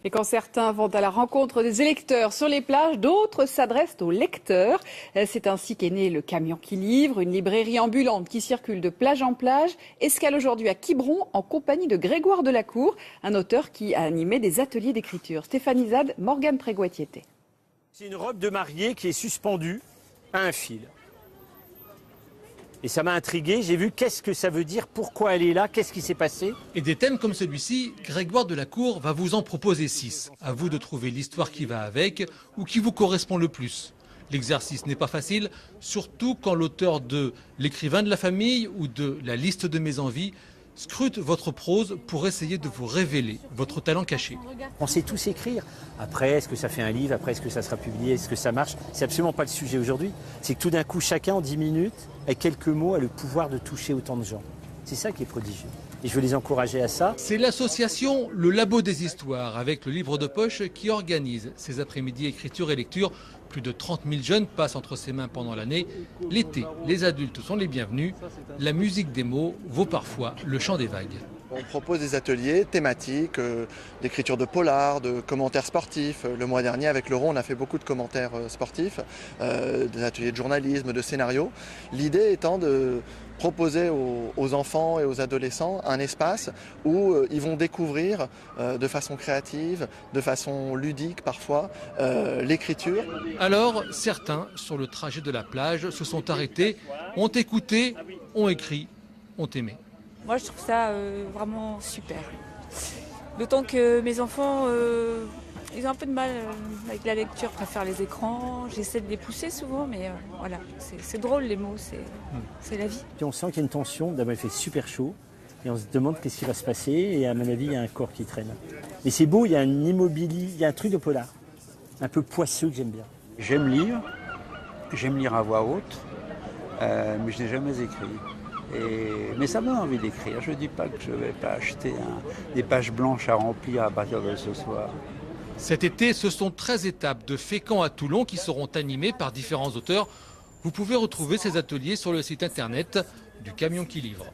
Et quand certains vont à la rencontre des électeurs sur les plages, d'autres s'adressent aux lecteurs. C'est ainsi qu'est né le Camion qui livre, une librairie ambulante qui circule de plage en plage. Escale aujourd'hui à Quiberon en compagnie de Grégoire Delacour, un auteur qui a animé des ateliers d'écriture. Stéphanie Zad, Morgane Prégoitiété. C'est une robe de mariée qui est suspendue à un fil. Et ça m'a intrigué, j'ai vu qu'est-ce que ça veut dire, pourquoi elle est là, qu'est-ce qui s'est passé. Et des thèmes comme celui-ci, Grégoire Delacour va vous en proposer 6. À vous de trouver l'histoire qui va avec ou qui vous correspond le plus. L'exercice n'est pas facile, surtout quand l'auteur de L'écrivain de la famille ou de La liste de mes envies scrute votre prose pour essayer de vous révéler votre talent caché. On sait tous écrire. Après, est-ce que ça fait un livre? Après, est-ce que ça sera publié? Est-ce que ça marche? C'est absolument pas le sujet aujourd'hui. C'est que tout d'un coup, chacun en 10 minutes, avec quelques mots, a le pouvoir de toucher autant de gens. C'est ça qui est prodigieux. Et je veux les encourager à ça. C'est l'association Le Labo des Histoires, avec le livre de poche, qui organise ces après-midi écriture et lecture. Plus de 30 000 jeunes passent entre ses mains pendant l'année. L'été, les adultes sont les bienvenus. La musique des mots vaut parfois le chant des vagues. On propose des ateliers thématiques, d'écriture de polar, de commentaires sportifs. Le mois dernier, avec Laurent, on a fait beaucoup de commentaires sportifs, des ateliers de journalisme, de scénario. L'idée étant de proposer aux enfants et aux adolescents un espace où ils vont découvrir de façon créative, de façon ludique parfois, l'écriture. Alors, certains, sur le trajet de la plage, se sont arrêtés, ont écouté, ont écrit, ont aimé. Moi, je trouve ça vraiment super. D'autant que mes enfants, ils ont un peu de mal avec la lecture, préfèrent les écrans. J'essaie de les pousser souvent, mais voilà, c'est drôle les mots, c'est la vie. Puis on sent qu'il y a une tension, d'abord il fait super chaud, et on se demande qu'est-ce qui va se passer, et à mon avis, il y a un corps qui traîne. Mais c'est beau, il y a un immobilier, il y a un truc de polar, un peu poisseux que j'aime bien. J'aime lire à voix haute, mais je n'ai jamais écrit. Mais ça m'a envie d'écrire. Je ne dis pas que je ne vais pas acheter des pages blanches à remplir à partir de ce soir. Cet été, ce sont 13 étapes de Fécamp à Toulon qui seront animées par différents auteurs. Vous pouvez retrouver ces ateliers sur le site internet du Camion qui livre.